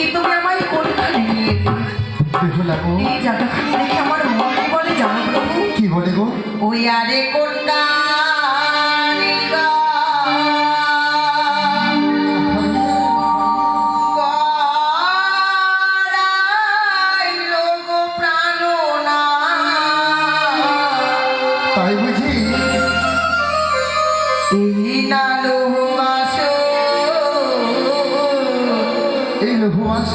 এই তুমি আমায় কোনখানে নিয়ে এলে? এই জায়গাখানি দেখে আমার মন কি বলে জানো প্রভু? কি বলে গো? ওই আরে কোনটা তাই বুঝি? এই লঘু মাস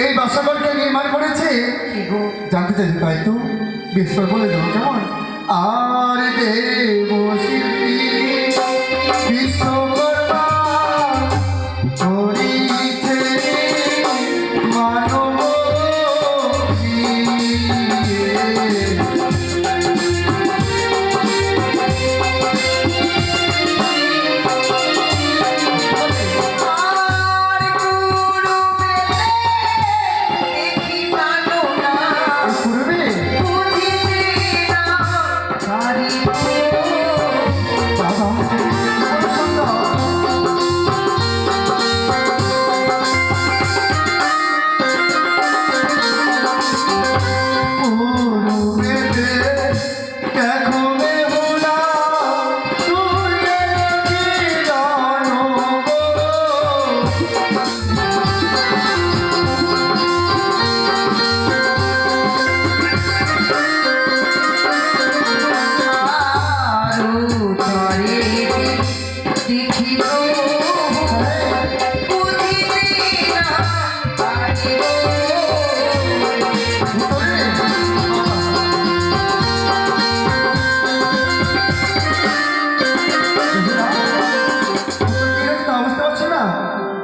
এই বাসাঘরকে নির্মাণ করেছে জানতে চাইছি, তাই তো বেশ করে বলে দেবো কেমন? আর দেব শিল্পী বিশ্বকর্মা করিছে মানব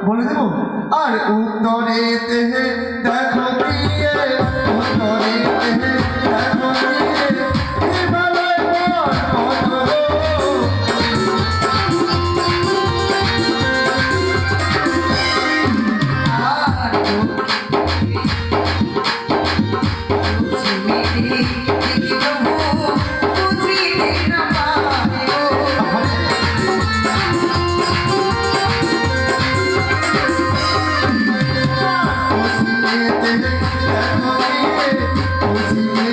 বলে দেবো। আর উত্তরে দেহে দেখো প্রিয়ে, উত্তরে দেহে দেখো প্রিয়ে, হিমালয় পর্বত Oh,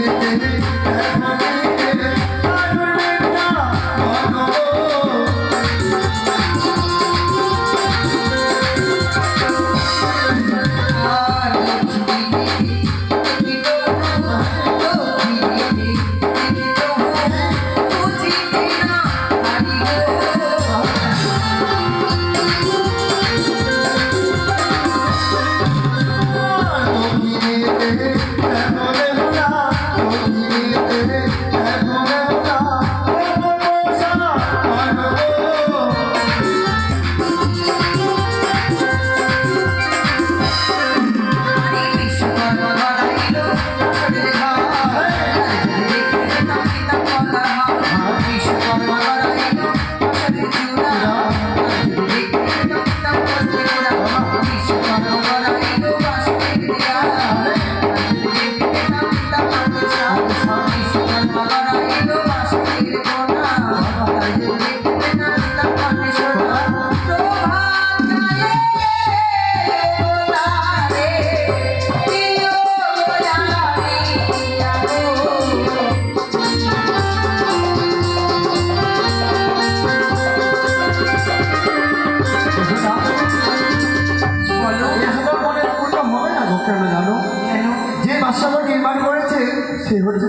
সে হচ্ছে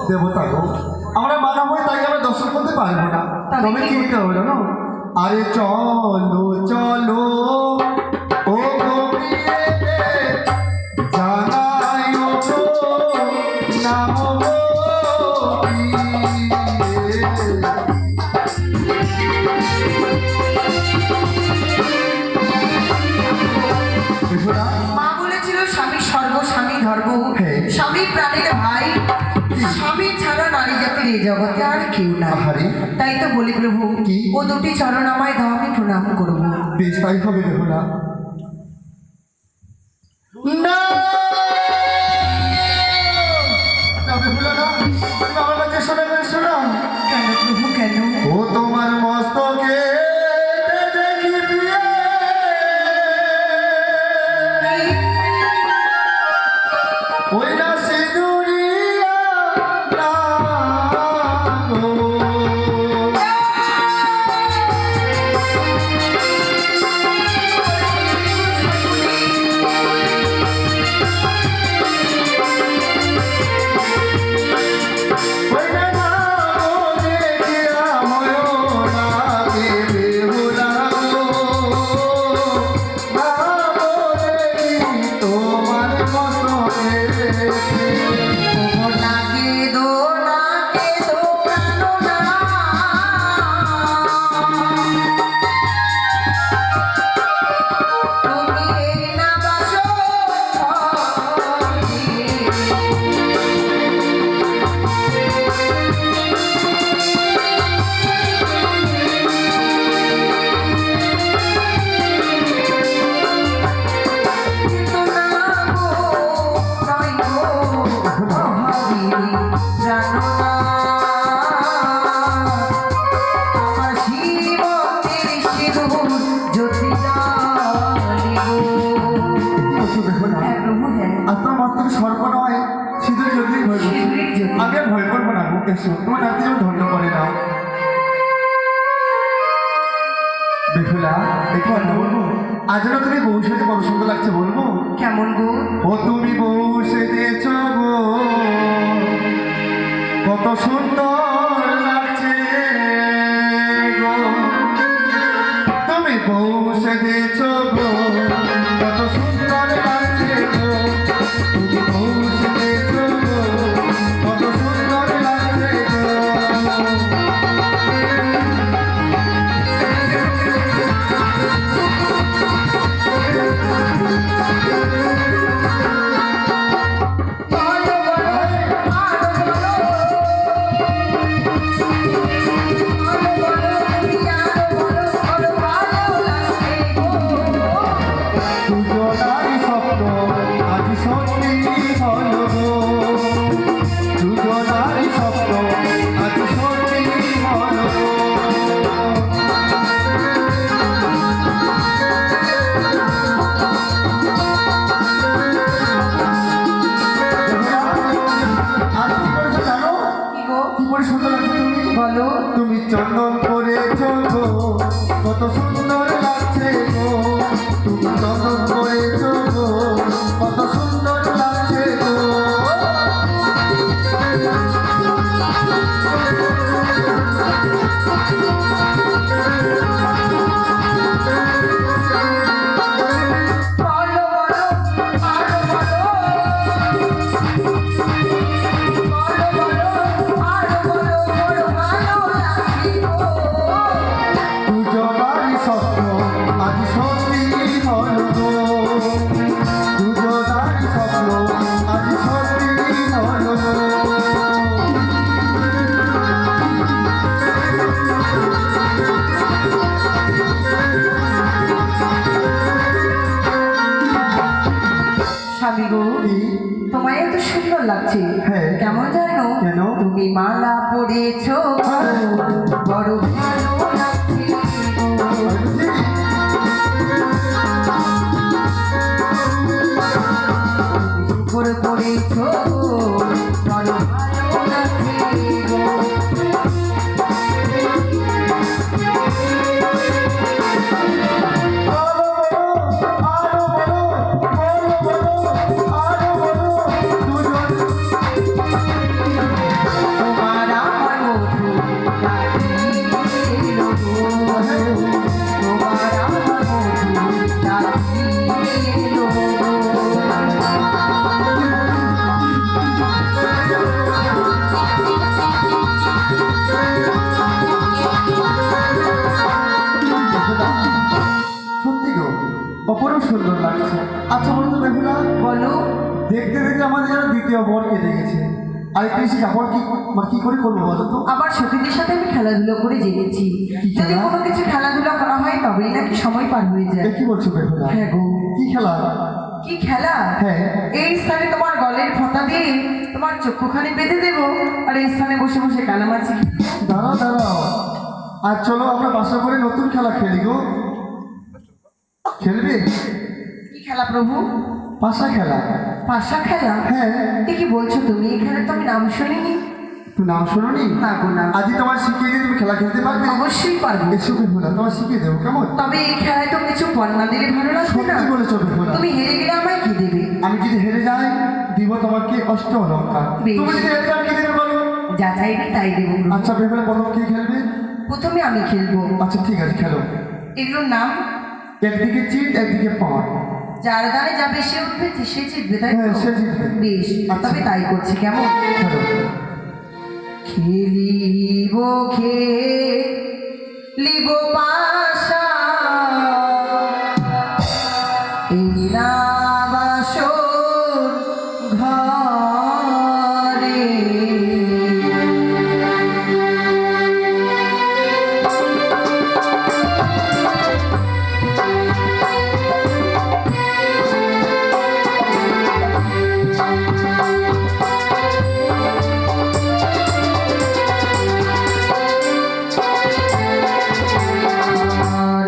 দেবতা গো। আমরা মানব হয়ে তাকে আমরা দর্শন করতে পারবো না। তবে কি হতে হবে জানো? আরে চলো চলো ও গো প্রিয়ে জানাই ও গো নাম গো প্রিয়ে। মা বলেছিল স্বামী স্বর্গ স্বামী ধর্ম, হ্যাঁ। স্বামী প্রাণের ভাই, স্বামী ছাড়া নারী জাতির এই জগতে আর কেউ নাই। আহারে। তাই তো বলি প্রভু, কি? ও দুটি চরণ আমায় দাও, আমি প্রণাম করবো। বেশ তাই হবে বেহুলা। না না বেহুলা না, তুমি আমার কাছে শোনা। কেন প্রভু কেন? ও তোমার মস্তকে দেখি প্রিয়ে, ওই না সিঁদুরিয়া না গো। ওই না গো দেখিয়া ময়না কে বেহুলা গো, না গো দেখি তোমার মস্তকে দেখি। ও নাগে দো প্রাণ না, তুমি এই না বাসো কিন্তু না গো নয় গো ভাবি জানো না আমার শিবকের সিঁদুর জ্যোতি জ্বালিব। বলছো বেহুলা, হ্যাঁ প্রভু হ্যাঁ, আপনার মস্তকে সর্ব নয় সিঁদুর যদি ভয় করছি। সিঁদুরের জ্যোতি। আমি আর ভয় করবো না গো। এসো তোমার নাতি যেন ধন্য করে নাও। বেহুলা দেখো না বলবো, আজ না তুমি বউ সেজে বড় সুন্দর লাগছে বলবো। কেমন গো? ও তুমি বউ সেজেছ গো, কত সুন্দর লাগছে গো। তুমি বউ সেজেছ গো, কত সুন্দর লাগছে গো। তুমি বউ সেজেছ গো, কত সুন্দর লাগছে গো। বলো বলো আরো বলো, আরো বলো তুমি আরো বলো, বলো ভালো লাগছে গো। দুজনারই স্বপ্ন আজ সত্যি হলো গো, দুজনারই স্বপ্ন আজ সত্যি হলো গো। আজ কি করেছো জানো? কি গো? কি করে সুন্দর লাগছে তুমি? বলো। তুমি চন্দন করেছো গো, কত সুন্দর লাগছে গো। তুমি চন্দন করেছো গো, কত সুন্দর লাগছে গো। বলো বলো আরো বলো, বলো বলো আরো বলো, বলো ভালো লাগছে গো। দুজনারই স্বপ্ন আজ সত্যি হলো গো, দুজনারই স্বপ্ন আজ সত্যি হলো গো। স্বামী গো, কি? তোমায় এত সুন্দর লাগছে। হ্যাঁ। কেমন জানো? কেন? তুমি মালা পরেছো গো, বড় ভালো লাগছে গো। বুঝলি? করে পড়েছো গো, বড় ভালো লাগছে গো। আরো বলো, আরো বলো, আরো বলো, দুজন সুন্দর লাগছে। আচ্ছা বলতো বেহুলা, বলো। দেখতে দেখতে আমাদের যেন দ্বিতীয় বর কেটে গেছে, আর একটু এসে কাপড় কি করে করবো বলো তো? আবার সখীদের সাথে আমি খেলাধুলো করে জেনেছি, যদি কোনো কিছু খেলাধুলা করা হয় তবেই নাকি সময় পার হয়ে যায়। কি বলছো বেহুলা? হ্যাঁ গো। কি খেলা? কি খেলা? হ্যাঁ। এই স্থানে তোমার গলের ফোঁটা দিয়ে তোমার চক্ষুখানি বেঁধে দেবো, আর এই স্থানে বসে বসে কানামাছি। দাঁড়াও দাঁড়াও, আর চলো আমরা বাসা করে নতুন খেলা খেলি গো। খেলবে? কি খেলা প্রভু? পাশা খেলা। পাশা খেলা? হ্যাঁ। এ কি বলছো তুমি? এই খেলার তো আমি নাম শুনিনি। তুই নাম শোনোনি? না গো না। আজই তোমার শিখিয়ে দিয়ে তুমি খেলা খেলতে পারবে? অবশ্যই পারবো। এসো বেহুলা, তোমার শিখিয়ে দেবো কেমন? তবে এই খেলায় তো কিছু পণ্যা দিলে ভালো লাগবে না। সত্যি বলেছো বেহুলা। তুমি হেরে গেলে আমায় কি দেবে? আমি যদি হেরে যাই দিব তোমাকে অষ্ট অলঙ্কার। বেশ। তুমি যদি হেরে যাও কি দেবে বলো? যা চাইবে তাই দেবো। আচ্ছা বেহুলা, প্রথম কে খেলবে? প্রথমে আমি খেলবো। আচ্ছা ঠিক আছে, খেলো। এগুলোর নাম? একদিকে চিট, একদিকে পাঁট। যার দ্বারে যাবে সে উঠবে, সে জিতবে, তাই হ্যাঁ, তো? সে জিতবে। বেশ, আচ্ছা। তবে তাই করছি কেমন? খেলো। খেলিব খেলিব পাশা এই বাসর ঘরে।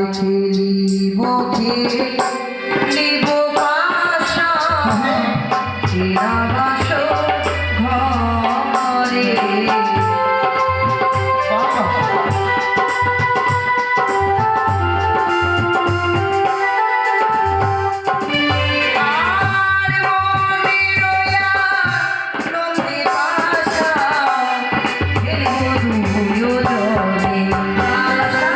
খেলিব খেলিব পাশা এরা বাসর ঘরে। আর মনে রয়া নন্দে পাশা খেলিব দুয়োজনে পাশা।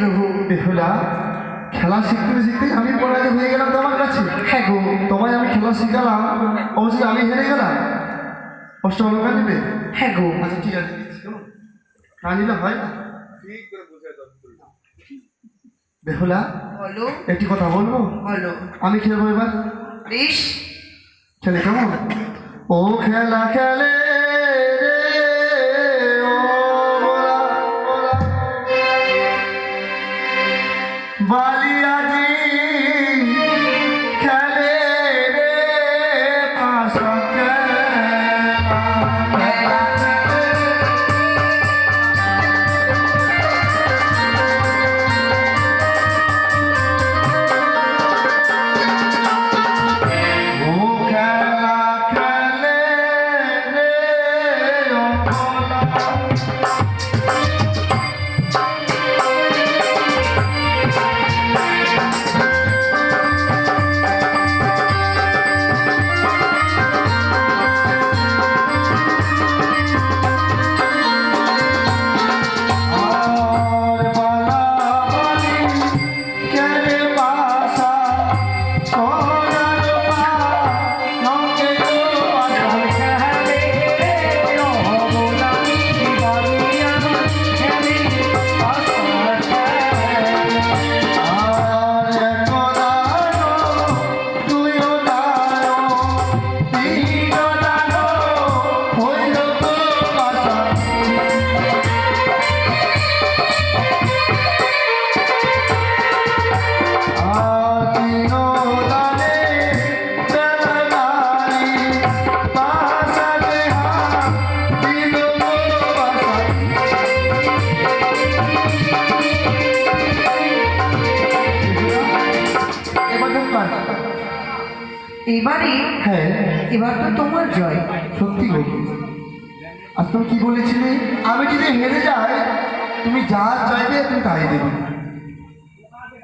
প্রভু বেহুলা, খেলা শিখতে শিখতে আমি পরাজয় হয়ে গেলাম তোমার কাছে। হ্যাঁ গো। তোমায় আমি খেলা শিখালাম, অবশ্যই আমি হেরে গেলাম। অষ্ট অলঙ্কার নেবে? হ্যাঁ গো। আচ্ছা ঠিক আছে, না নিলে হয় না। বেহুলা, বলো। একটি কথা বলবো? বলো। আমি খেলবো এবার। বেশ। খেলে কেমন? ও খেলা খেলে রে, ও ভোলা, ভোলা। বালিয়াজি খেলে রে পাশা খেলা। ও খেলা খেলে রে এবারে হ্যাঁ এবার তো তোমার জয়। সত্যি গো। আর তুমি কি বলেছিলে, আমি যদি হেরে যাই তুমি যা চাইবে তুমি তাই দেবে।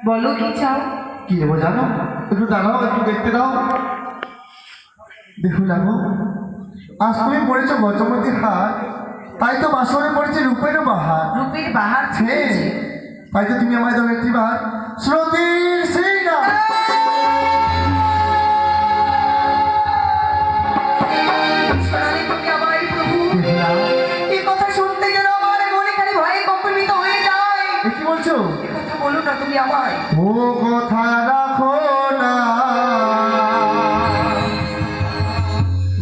বলো কি চাও? কি দেবো জানো? একটু দাঁড়াও, একটু দেখতে দাও। দেখো লাগো, আজ তুমি পড়েছো গজমতির হার, তাই তো বাসরে পড়েছে রূপেরও বাহার। রূপের বাহার হ্যাঁ, ছেড়েছে। তাই তো তুমি আমায় দাও একটি বার শ্রুতির সিংহা। সোনালি তুমি আমায় প্রভু, দেখলাম। এই কথা শুনতে যেন আমার মনে খালি ভয়ে কম্পিত হয়ে যায়। এ কি বলছো? এই কথা বলো না তুমি আমায়। ও কথা রাখো না,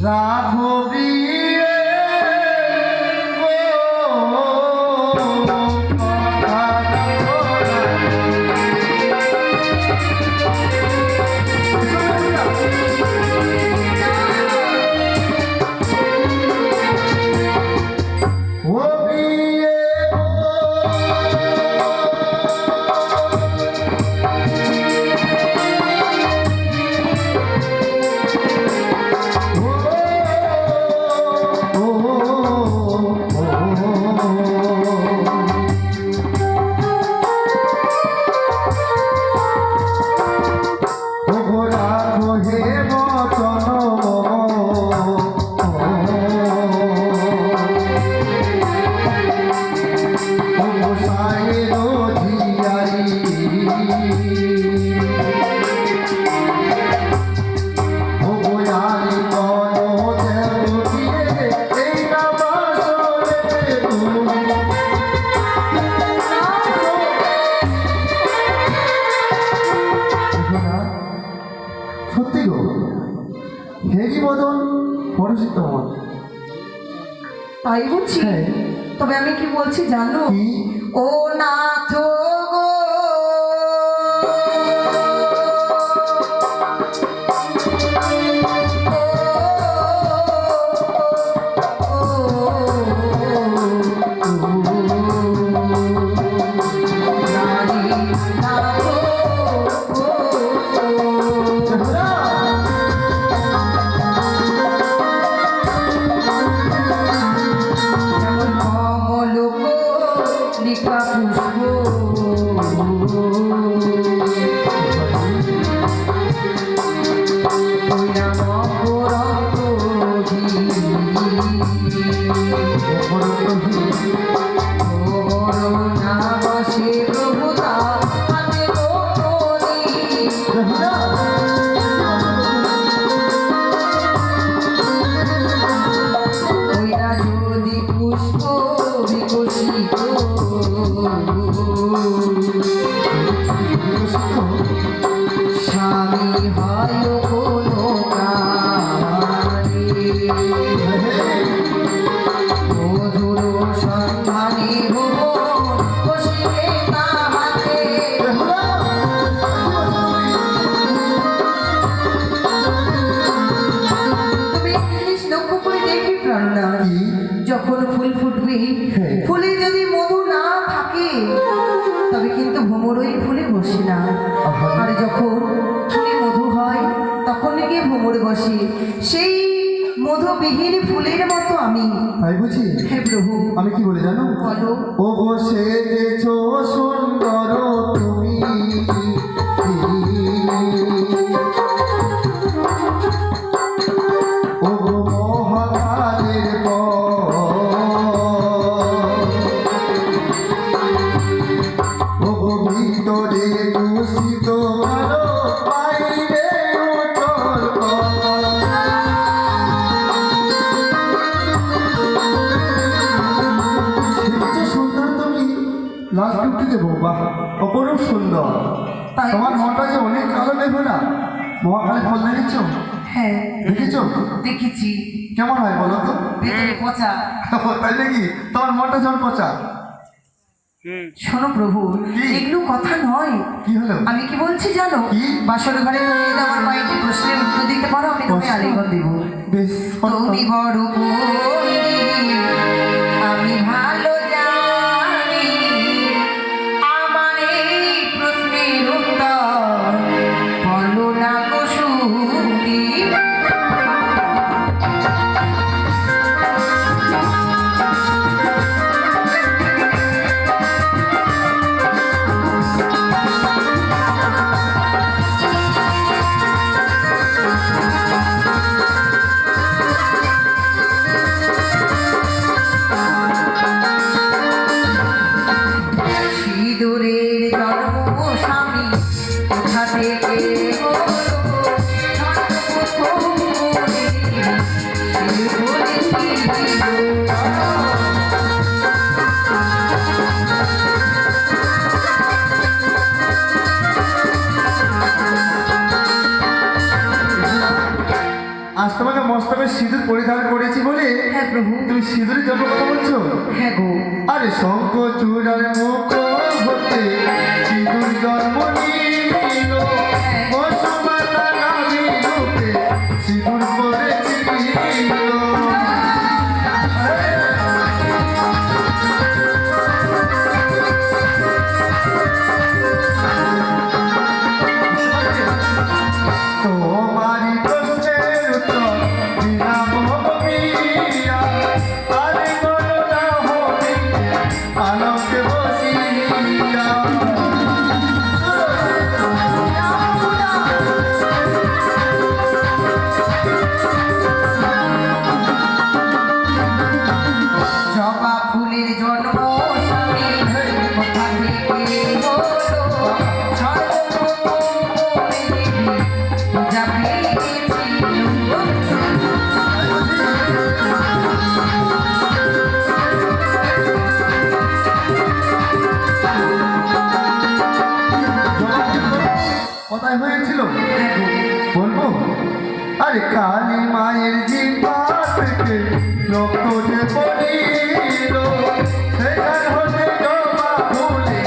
রাখো বিয়ে গো, কথা রাখো না। ও বিয়ে সত্যি গো, হেরি বদন পরশিত মন। তাই বলছি। হ্যাঁ। তবে আমি কি বলছি জানো? কি? ও নাথ গো, স্বামী হয় কোনো মধুর সন্ধানী হব বসিবে তাহাতে। তুমি একটা জিনিস লক্ষ্য করে দেখবি প্রাণনা, যখন ফুল ফুটবে ফুলে যদি মধু না থাকে তবে কিন্তু ভ্রমরই ফুলে বসে না। আর যখন ফুলে মধু হয় তখন গিয়ে ভ্রমর বসে। সেই মধুবিহীন ফুলের মতো আমি। তাই বুঝি? হে প্রভু। আমি কি বলে জানো? বলো। ও গো সেজেছো সুন্দর তুমি, ও গো মহাকালের পর, ও গো ভিতরে দূষিত আলো, বাইরে উজ্জ্বল কর। সেজেছো সুন্দর তুমি, লাল টুকটি দেবো, বাহ অপরূপ সুন্দর। তাই তোমার মনটা যে অনেক কালো, দেখো না মহাকালী ফল দেখেছো? হ্যাঁ দেখেছো? দেখেছি। কেমন হয় বলো তো? ভেতরে পচা। তাই নাকি? তোমার মনটা যেমন পচা। শোনো প্রভু, কি? এগুলো কথা নয়। কি হলো? আমি কি বলছি জানো? কি? বাসর ঘরে তুমি যদি আমার কয়েকটি প্রশ্নের উত্তর দিতে পারো আমি তোমাকে প্রশ্ন? আলিঙ্গন দেবো। বেশ, তুমি বড় পণ্ডিত, আমি ভালো জানি। আমার এই প্রশ্নের উত্তর বলো না গো শুনি। আজ তোমাকে মস্তকে সিঁদুর পরিধান করেছি বলে হ্যাঁ প্রভু। তুমি সিঁদুরের জন্য কথা বলছো? হ্যাঁ গো। আরে শঙ্খ চূড়ার মুখ হতে সিঁদুর জন্ম নিল, বসুমাতা নামী রূপে সিঁদুর পড়েছিল। তোমারি প্রশ্নের উত্তর দিলাম হবিয়া, আরে করুণা হবি আলোকে বসিয়া। জবা ফুলের জন্ম স্বামী কোথা থেকে হলো, সর্বপ্রথম করে দেবী পূজা পেয়েছিল। কোথায় হয়েছিল হ্যাঁ গো। বলবো? আরে কালী মায়ের জিহ্বা থেকে রক্ত যে পড়িল, সেখান হতে জবা ফুলে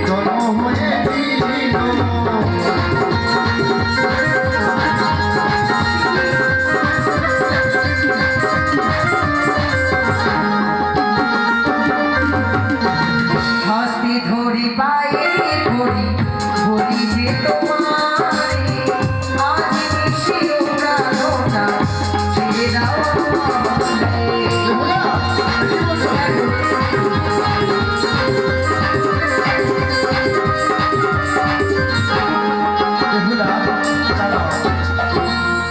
জন্ম হয়েছিল। হস্তে ধরি পায়ে ধরি বলি যে তোমারে, আজ মিশিল প্রাণটা ছেড়ে দাও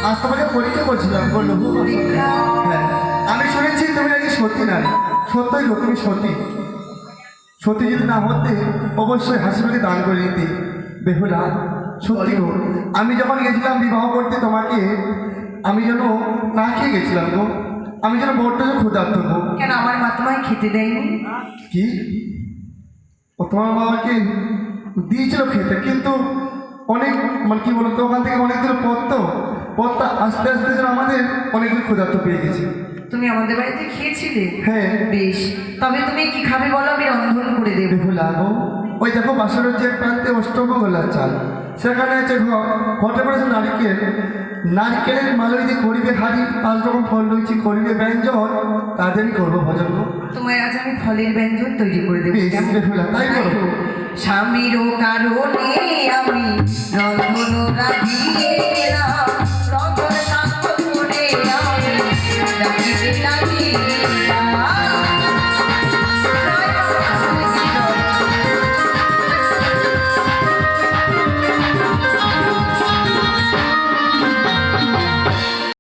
আজ তোমাকে পরীক্ষা করছিলাম, বললো পরীক্ষা। হ্যাঁ, আমি শুনেছি তুমি নাকি সত্যি নাই। সত্যই গো, তুমি সত্যি। সত্যি যদি না হতে অবশ্যই হাসিমাকে দান করে দিতে। বেহুলা, সত্যি গো, আমি যখন গেছিলাম বিবাহ করতে তোমাকে, আমি যেন না খেয়ে গেছিলাম গো। আমি যেন বড্ড ক্ষুধার্ত গো। কেন আমার মা তোমায় খেতে দেয়নি? কি? ও তোমার বাবাকে দিয়েছিল খেতে, কিন্তু অনেক মানে কি বলতো, ওখান থেকে অনেক দূর পথ, তো পথটা আস্তে আস্তে যেন আমাদের অনেক দূর ক্ষুধার্ত পেয়ে গেছে। তুমি আমাদের বাড়িতে খেয়েছিলে? হ্যাঁ। বেশ, তবে তুমি কি খাবে বলো, আমি রন্ধন করে দেবো। বেহুলা গো, ওই দেখো বাসের যে প্রান্তে অষ্টমঙ্গলার চাল, সেখানে আছে ঘটে পড়েছে নারকেল। নারকেলের মালই দিয়ে করিবে হাড়ি, 5 রকম ফল রয়েছে, করিবে ব্যঞ্জন, তাদের আমি করবো ভজন গো। তোমায় আজ আমি ফলের ব্যঞ্জন তৈরি করে দেবো। বেশ কেমন? বেহুলা, তাই করবো। স্বামীরও কারণে আমি রন্ধন রাধিয়ে